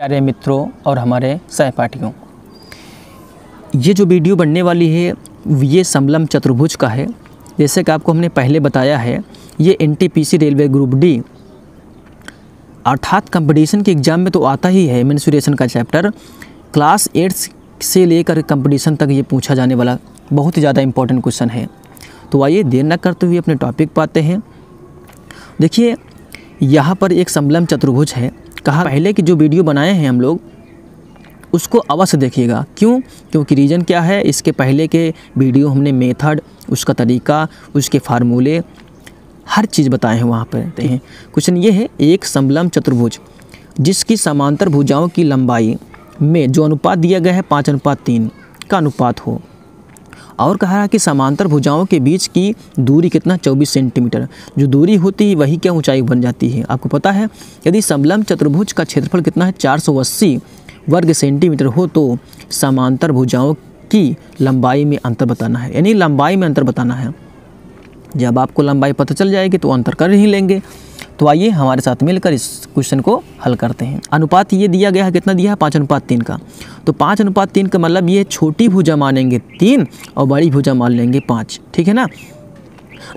प्यारे मित्रों और हमारे सहपाठियों, ये जो वीडियो बनने वाली है ये समलम चतुर्भुज का है। जैसे कि आपको हमने पहले बताया है, ये एनटीपीसी रेलवे ग्रुप डी अर्थात कंपटीशन के एग्ज़ाम में तो आता ही है। मेंसुरेशन का चैप्टर क्लास 8 से लेकर कंपटीशन तक ये पूछा जाने वाला बहुत ही ज़्यादा इंपॉर्टेंट क्वेश्चन है। तो आइए देर न करते हुए अपने टॉपिक पर आते हैं। देखिए यहाँ पर एक समलम चतुर्भुज है। कहा पहले की जो वीडियो बनाए हैं हम लोग उसको अवश्य देखिएगा। क्यों? क्योंकि रीज़न क्या है, इसके पहले के वीडियो हमने मेथड, उसका तरीका, उसके फार्मूले, हर चीज़ बताए हैं वहाँ पर। क्वेश्चन ये है, एक समलम चतुर्भुज जिसकी समांतर भुजाओं की लंबाई में जो अनुपात दिया गया है 5:3 का अनुपात हो, और कहा है कि समांतर भुजाओं के बीच की दूरी कितना 24 सेंटीमीटर। जो दूरी होती है वही क्या ऊंचाई बन जाती है। आपको पता है यदि समलम चतुर्भुज का क्षेत्रफल कितना है 480 वर्ग सेंटीमीटर हो तो समांतर भुजाओं की लंबाई में अंतर बताना है, यानी लंबाई में अंतर बताना है। जब आपको लंबाई पता चल जाएगी तो अंतर कर ही लेंगे। तो आइए हमारे साथ मिलकर इस क्वेश्चन को हल करते हैं। अनुपात ये दिया गया है, कितना दिया है 5:3 का। तो 5:3 का मतलब ये छोटी भुजा मानेंगे 3 और बड़ी भुजा मान लेंगे 5। ठीक है ना।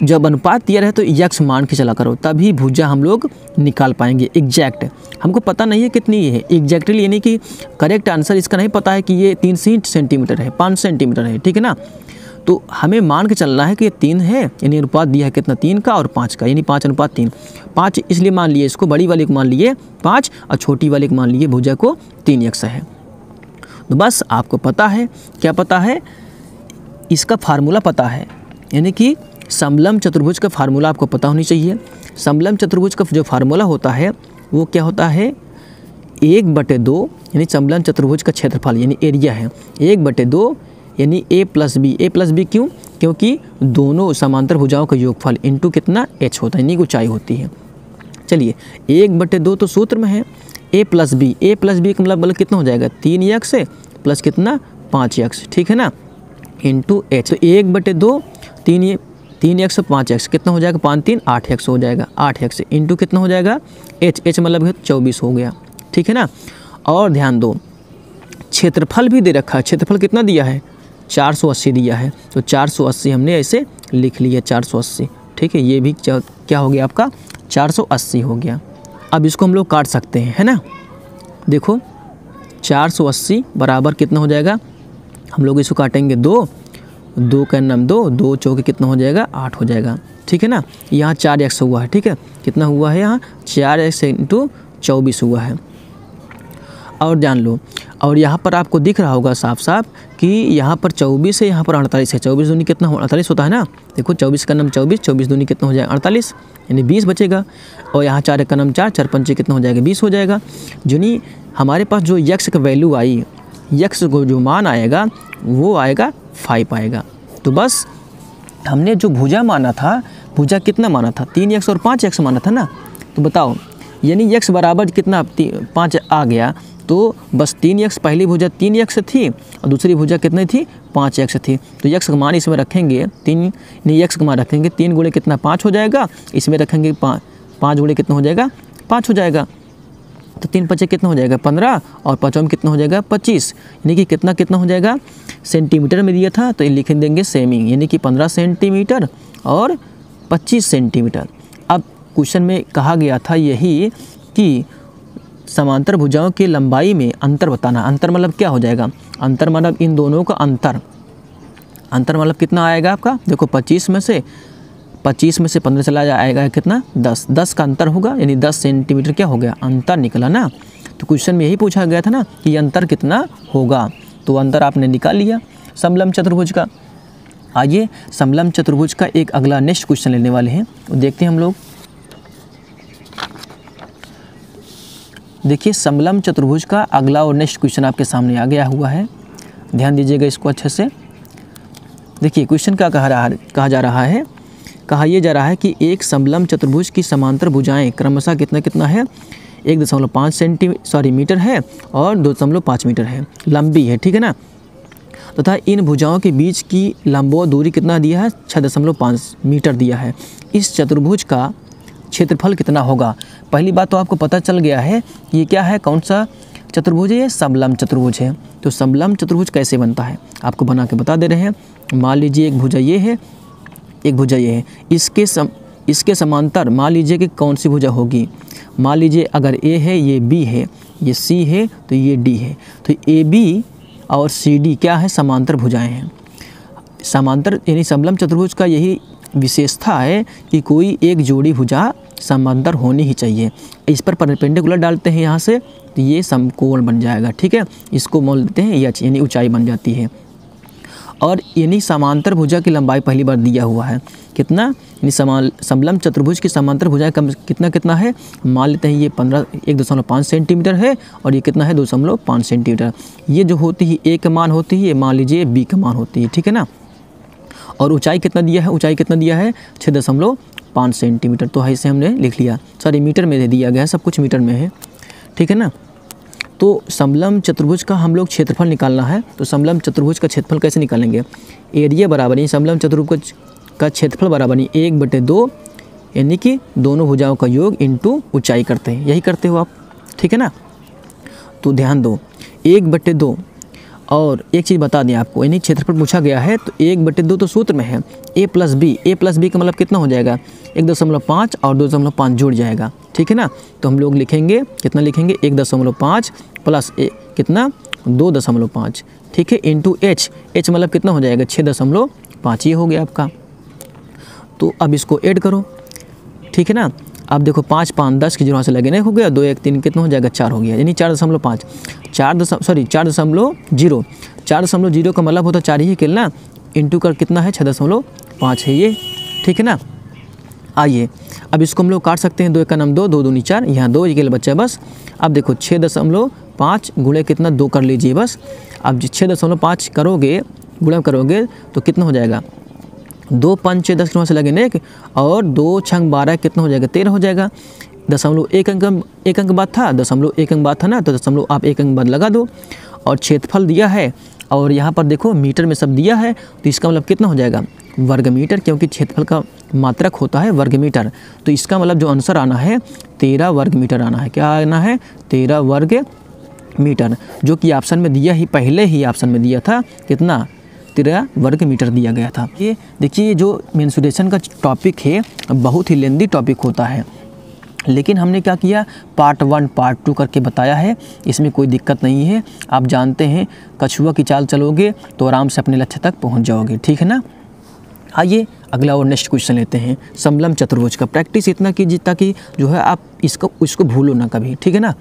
जब अनुपात दिया रहे तो यक्स मान के चला करो, तभी भुजा हम लोग निकाल पाएंगे एग्जैक्ट। हमको पता नहीं है कितनी ये है एग्जैक्टली, यानी कि करेक्ट आंसर इसका नहीं पता है कि ये 3 सेंटीमीटर है 5 सेंटीमीटर है। ठीक है ना। तो हमें मान के चलना है कि ये 3 है, यानी अनुपात दिया है कितना 3 का और 5 का, यानी 5:3। 5 इसलिए मान लिए इसको, बड़ी वाले को मान लिए 5 और छोटी वाले को मान लिए भुजा को 3 यक्स है। तो बस आपको पता है, क्या पता है, इसका फार्मूला पता है, यानी कि समलम चतुर्भुज का फार्मूला आपको पता होनी चाहिए। समलम चतुर्भुज का जो फार्मूला होता है वो क्या होता है, 1/2, यानी समलम चतुर्भुज का क्षेत्रफल यानी एरिया है 1/2, यानी a + b। a + b क्यों? क्योंकि दोनों समांतर भुजाओं का योगफल इंटू कितना h होता है, यानी ऊंचाई होती है। चलिए 1/2 तो सूत्र में है a + b। a + b का मतलब कितना हो जाएगा 3 यक्स प्लस कितना 5 यक्स। ठीक है ना, इंटू h। तो 1/2 3 यक्स 5 यक्स कितना हो जाएगा 5 3 8 यक्स हो जाएगा। 8 यक्स इंटू कितना हो जाएगा h मतलब 24 हो गया। ठीक है ना। और ध्यान दो क्षेत्रफल भी दे रखा है। क्षेत्रफल कितना दिया है 480 दिया है, तो 480 हमने ऐसे लिख लिया 480। ठीक है, ये भी क्या हो गया आपका 480 हो गया। अब इसको हम लोग काट सकते हैं, है ना। देखो 480 बराबर कितना हो जाएगा, हम लोग इसको काटेंगे 2 का नाम 2 चौके कितना हो जाएगा 8 हो जाएगा। ठीक है ना। यहाँ 4 यक्स हुआ है। ठीक है, कितना हुआ है यहाँ 4 यक्स इंटू 24 हुआ है। और जान लो, और यहाँ पर आपको दिख रहा होगा साफ साफ कि यहाँ पर 24 है, यहाँ पर 48 है। 24 दूनी कितना 48 होता है ना। देखो 24 का नाम 24 दूनी कितना हो जाएगा 48, यानी 20 बचेगा। और यहाँ 4 का नाम 4 पंचे कितना हो जाएगा 20 हो जाएगा। यानी हमारे पास जो यक्स का वैल्यू आई, यक्स को जो मान आएगा वो आएगा 5 आएगा। तो बस हमने जो भुजा माना था, भुजा कितना माना था 3 यक्स और 5 यक्स माना था ना। तो बताओ, यानी यक्स बराबर कितना 5 आ गया, तो बस 3 यक्स पहली भुजा 3 यक्स थी और दूसरी भुजा कितनी थी 5 यक्स थी। तो यक्स का मान इसमें रखेंगे 3, यक्स का मान रखेंगे 3 गुणे कितना 5 हो जाएगा, इसमें रखेंगे 5 गुणे कितना हो जाएगा 5 हो जाएगा। तो 3 5 कितना हो जाएगा 15 और 5 में कितना हो जाएगा 25, यानी कि कितना हो जाएगा सेंटीमीटर में दिया था तो ये लिख देंगे सेमी, यानी कि 15 सेंटीमीटर और 25 सेंटीमीटर। अब क्वेश्चन में कहा गया था यही कि समांतर भुजाओं की लंबाई में अंतर बताना। अंतर मतलब क्या हो जाएगा, अंतर मतलब इन दोनों का अंतर मतलब कितना आएगा आपका, देखो 25 में से 15 चला जाएगा कितना 10 का अंतर होगा, यानी 10 सेंटीमीटर क्या हो गया अंतर निकला ना। तो क्वेश्चन में यही पूछा गया था ना कि अंतर कितना होगा, तो अंतर आपने निकाल लिया समलम चतुर्भुज का। आइए समलम चतुर्भुज का एक अगला नेक्स्ट क्वेश्चन लेने वाले हैं, देखते हैं हम लोग। देखिए समलम चतुर्भुज का अगला और नेक्स्ट क्वेश्चन आपके सामने आ गया हुआ है, ध्यान दीजिएगा इसको अच्छे से। देखिए क्वेश्चन क्या कहा जा रहा है, कहा यह जा रहा है कि एक समलम चतुर्भुज की समांतर भुजाएं क्रमशः कितना है 1.5 मीटर है और 2.5 मीटर है, लंबी है। ठीक है ना। तथा इन भुजाओं के बीच की लंबवत दूरी कितना दिया है 6.5 मीटर दिया है। इस चतुर्भुज का क्षेत्रफल कितना होगा। पहली बात तो आपको पता चल गया है कि ये क्या है, कौन सा चतुर्भुज है या समलंब चतुर्भुज है? तो समलंब चतुर्भुज कैसे बनता है आपको बना के बता दे रहे हैं। मान लीजिए एक भुजा ये है, एक भुजा ये है, इसके समांतर मान लीजिए कि कौन सी भुजा होगी। मान लीजिए अगर ए है, ये बी है, ये सी है, तो ये डी है। तो ए बी और सी डी क्या है? समांतर भुजाएं हैं। समांतर यानी समलंब चतुर्भुज का यही विशेषता है कि कोई एक जोड़ी भुजा समांतर होनी ही चाहिए। इस पर परपेंडिकुलर डालते हैं यहाँ से, तो ये समकोण बन जाएगा। ठीक है, इसको मोल देते हैं एच, यानी ऊंचाई बन जाती है। और यानी समांतर भुजा की लंबाई पहली बार दिया हुआ है कितना, यानी समलंब चतुर्भुज की समांतर भुजाएं कितना है, मान लेते हैं ये 1.5 सेंटीमीटर है और ये कितना है 2.5 सेंटीमीटर। ये जो होती है ए का मान होती है, ये मान लीजिए बी का मान होती है। ठीक है ना। और ऊंचाई कितना दिया है, ऊंचाई कितना दिया है 6.5 सेंटीमीटर। तो ऐसे हमने लिख लिया, सॉरी मीटर में दे दिया गया है, सब कुछ मीटर में है। ठीक है ना। तो समलंब चतुर्भुज का हम लोग क्षेत्रफल निकालना है। तो समलंब चतुर्भुज का क्षेत्रफल कैसे निकालेंगे? एरिया बराबर यानी समलंब चतुर्भुज का क्षेत्रफल बराबर 1/2 यानी कि दोनों भुजाओं का योग इंटू ऊंचाई करते हैं। यही करते हो आप। ठीक है ना। तो ध्यान दो 1/2 और एक चीज़ बता दें आपको, यानी क्षेत्रफल पूछा गया है तो 1/2 तो सूत्र में है a प्लस बी का मतलब कितना हो जाएगा 1.5 और 2.5 जुड़ जाएगा। ठीक है ना। तो हम लोग लिखेंगे कितना, लिखेंगे 1.5 प्लस कितना 2.5। ठीक है, इंटू एच मतलब कितना हो जाएगा 6.5। ये हो गया आपका। तो अब इसको ऐड करो। ठीक है ना। अब देखो 5 5 10 की जगह से लगे नहीं हो गया, 2 1 3 कितना हो जाएगा 4 हो गया, यानी 4.5 4.0 का मतलब होता 4 ही खेलना, इंटू कर कितना है 6.5 है ये। ठीक है ना। आइए अब इसको हम लोग काट सकते हैं, 2 का नाम 2, 2 दूनी 4, यहाँ 2 के लिए बच्चा है बस। अब देखो 6.5 गुणे कितना 2 कर लीजिए बस। अब 6.5 करोगे गुणा करोगे तो कितना हो जाएगा 2 5 6 10 के वहाँ से लगे ना एक, और 2 6 12 कितना हो जाएगा 13 हो जाएगा। 1 अंक बाद था, 1 अंक बाद था ना, तो 1 अंक बाद लगा दो। और क्षेत्रफल दिया है और यहाँ पर देखो मीटर में सब दिया है, तो इसका मतलब कितना हो जाएगा वर्ग मीटर, क्योंकि क्षेत्रफल का मात्रक होता है वर्ग मीटर। तो इसका मतलब जो आंसर आना है 13 वर्ग मीटर आना है। क्या आना है 13 वर्ग मीटर, जो कि ऑप्शन में दिया ही, पहले ही ऑप्शन में दिया था कितना 13 वर्ग मीटर दिया गया था। ये देखिए जो मेंसुरेशन का टॉपिक है बहुत ही लेंदी टॉपिक होता है, लेकिन हमने क्या किया पार्ट 1 पार्ट 2 करके बताया है, इसमें कोई दिक्कत नहीं है। आप जानते हैं कछुआ की चाल चलोगे तो आराम से अपने लक्ष्य तक पहुंच जाओगे। ठीक है ना। आइए अगला और नेक्स्ट क्वेश्चन लेते हैं। समलंब चतुर्भुज का प्रैक्टिस इतना कीजिए ताकि जो है आप इसको भूलो ना कभी। ठीक है ना।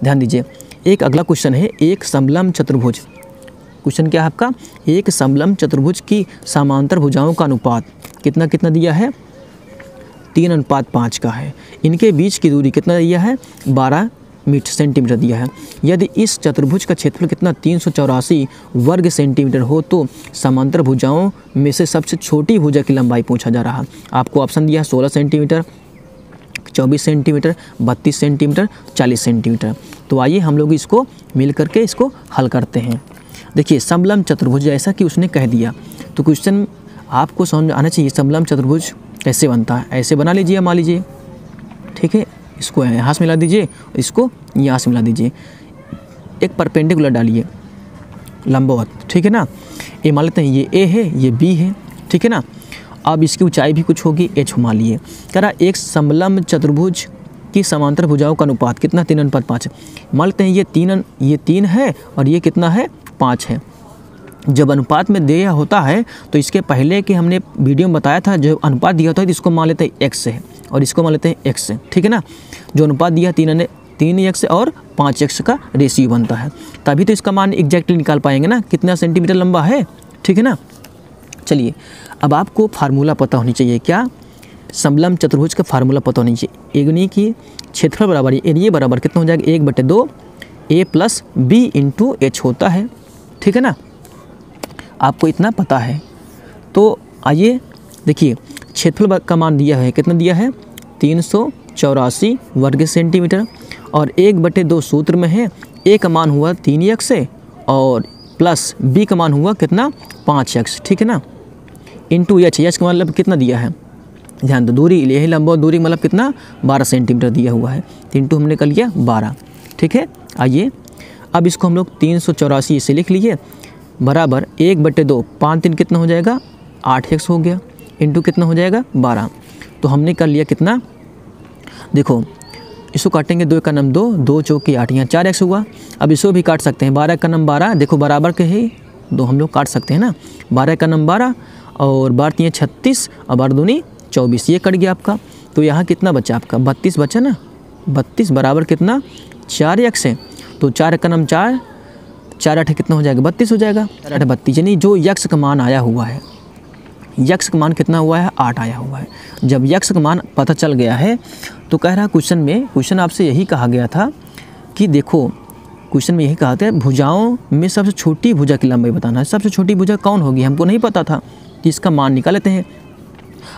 ध्यान दीजिए, एक अगला क्वेश्चन है, एक समलंब चतुर्भुज। क्वेश्चन क्या है आपका, एक समलंब चतुर्भुज की समांतर भुजाओं का अनुपात कितना कितना दिया है 3:5 का है। इनके बीच की दूरी कितना दिया है 12 सेंटीमीटर दिया है। यदि इस चतुर्भुज का क्षेत्रफल कितना 384 वर्ग सेंटीमीटर हो तो समांतर भुजाओं में से सबसे छोटी भुजा की लंबाई पूछा जा रहा है। आपको ऑप्शन दिया है 16 सेंटीमीटर, 24 सेंटीमीटर, 32 सेंटीमीटर, 40 सेंटीमीटर। तो आइए हम लोग इसको मिल करके इसको हल करते हैं। देखिए समलंब चतुर्भुज जैसा कि उसने कह दिया, तो क्वेश्चन आपको समझ में आना चाहिए समलंब चतुर्भुज कैसे बनता है। ऐसे बना लीजिए, मान लीजिए। ठीक है, इसको यहाँ से मिला दीजिए, इसको यहाँ से मिला दीजिए, एक परपेंडिकुलर डालिए लंबवत। ठीक है ना। ये मान लेते हैं ये ए है, ये बी है। ठीक है ना। अब इसकी ऊंचाई भी कुछ होगी एच मान लिए। कह रहा एक समलंब चतुर्भुज की समांतर भुजाओं का अनुपात कितना 3:5। मान लेते हैं ये 3 है और ये कितना है 5 है। जब अनुपात में दिया होता है तो इसके पहले कि हमने वीडियो में बताया था, जो अनुपात दिया होता है तो इसको मान लेते हैं x है और इसको मान लेते हैं x से। ठीक है ना। जो अनुपात दिया 3x और 5x का रेशियो बनता है, तभी तो इसका मान एग्जैक्टली निकाल पाएंगे ना कितना सेंटीमीटर लंबा है। ठीक है ना। चलिए अब आपको फार्मूला पता होनी चाहिए, क्या समलंब चतुर्भुज का फार्मूला पता होनी चाहिए। यानी कि क्षेत्रफल बराबर एरिया बराबर कितना हो जाएगा 1/2 a plus b into h होता है। ठीक है ना। आपको इतना पता है। तो आइए देखिए क्षेत्रफल का मान दिया है, कितना दिया है 384 वर्ग सेंटीमीटर, और 1/2 सूत्र में है। ए का मान हुआ 3x से और प्लस बी का मान हुआ कितना 5x। ठीक है ना। इंटू एच का मतलब कितना दिया है, ध्यान दो, दूरी यही लंबा दूरी मतलब कितना 12 सेंटीमीटर दिया हुआ है, तो इंटू हमने कर लिया 12। ठीक है। आइए अब इसको हम लोग 384 इसे लिख लिए बराबर 1/2, 5 3 कितना हो जाएगा 8x हो गया, इंटू कितना हो जाएगा 12। तो हमने कर लिया कितना, देखो इसको काटेंगे 2 का नम 2, 2 चौकी 8, यहाँ 4x हुआ। अब इसको भी काट सकते हैं, 12 का नम 12, देखो बराबर के ही दो हम लोग काट सकते हैं ना, 12 का नम 12 और 12 3 36 और 12 दूनी 24, ये कट गया आपका। तो यहाँ कितना बचा आपका 32 बचा ना, 32 बराबर कितना 4x है। तो 4 का नम 4, 4 8 कितना हो जाएगा 32 हो जाएगा, 4 8 32, यानी जो यक्स का मान आया हुआ है, यक्स का मान कितना हुआ है 8 आया हुआ है। जब यक्स का मान पता चल गया है तो कह रहा क्वेश्चन आपसे यही कहा गया था कि देखो क्वेश्चन में यही कहा था भुजाओं में सबसे छोटी भुजा की लंबाई बताना है। सबसे छोटी भुजा कौन होगी हमको नहीं पता था, कि इसका मान निकाल लेते हैं।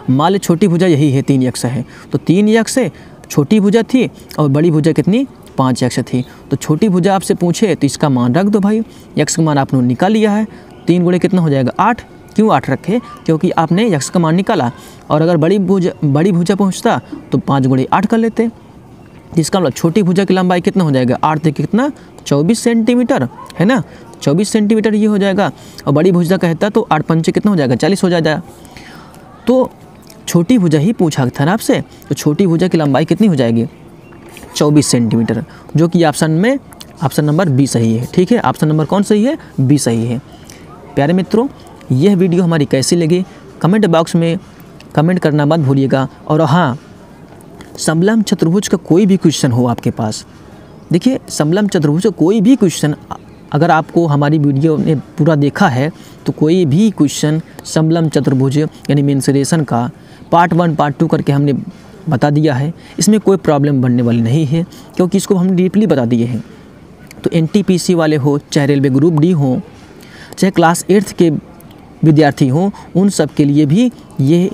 मान ले छोटी भुजा यही है 3x है, तो 3x से छोटी भुजा थी और बड़ी भुजा कितनी 5x थी। तो छोटी भुजा आपसे पूछे तो इसका मान रख दो भाई, x का मान आपने निकाल लिया है, 3 गुणे कितना हो जाएगा 8। क्यों 8 रखे, क्योंकि आपने x का मान निकाला, और अगर बड़ी भुजा पहुँचता तो 5 गुणे 8 कर लेते। इसका मतलब छोटी भुजा की लंबाई कितना हो जाएगा 8 देखिए कितना 24 सेंटीमीटर है ना, 24 सेंटीमीटर ये हो जाएगा। और बड़ी भुजा कहता तो 8 पंचे कितना हो जाएगा 40 हो जाएगा। तो छोटी भुजा ही पूछा था ना आपसे, तो छोटी भुजा की लंबाई कितनी हो जाएगी 24 सेंटीमीटर, जो कि ऑप्शन नंबर बी सही है। ठीक है, ऑप्शन नंबर कौन सही है, बी सही है। प्यारे मित्रों, यह वीडियो हमारी कैसी लगी कमेंट बॉक्स में कमेंट करना मत भूलिएगा। और हाँ, समलम चतुर्भुज का कोई भी क्वेश्चन हो आपके पास, देखिए समलम चतुर्भुज का कोई भी क्वेश्चन, अगर आपको हमारी वीडियो ने पूरा देखा है तो कोई भी क्वेश्चन समलम चतुर्भुज यानी मेंसुरेशन का पार्ट 1 पार्ट 2 करके हमने बता दिया है। इसमें कोई प्रॉब्लम बनने वाली नहीं है, क्योंकि इसको हमने डीपली बता दिए हैं। तो NTPC वाले हो, चाहे रेलवे ग्रुप डी हो, चाहे क्लास 8th के विद्यार्थी हों, उन सब के लिए भी ये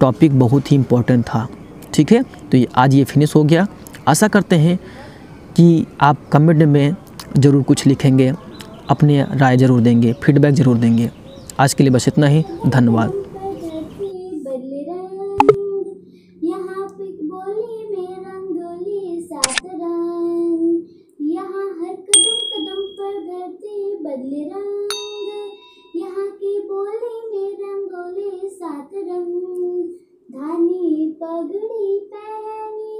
टॉपिक बहुत ही इम्पोर्टेंट था। ठीक है, तो आज ये फिनिश हो गया। आशा करते हैं कि आप कमेंट में ज़रूर कुछ लिखेंगे, अपने राय ज़रूर देंगे, फीडबैक ज़रूर देंगे। आज के लिए बस इतना ही, धन्यवाद। पगड़ी पहनी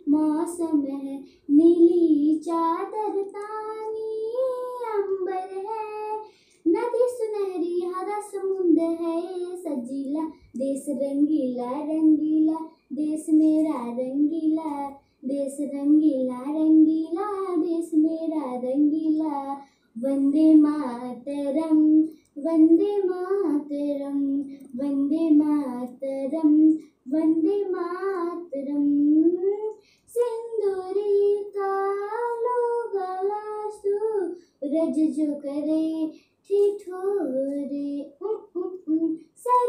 मौसम है नीली चादर तानी, अंबर है नदी सुनहरी हरा समुंदर है सजीला, देश रंगीला रंगीला देश मेरा रंगीला, देश रंगीला रंगीला देश मेरा रंगीला। वंदे मातरम वंदे मातरम वंदे मातरम वंदे मातरम। सिंदूरी कालो गला सूरज जो करे ठिठोरे सर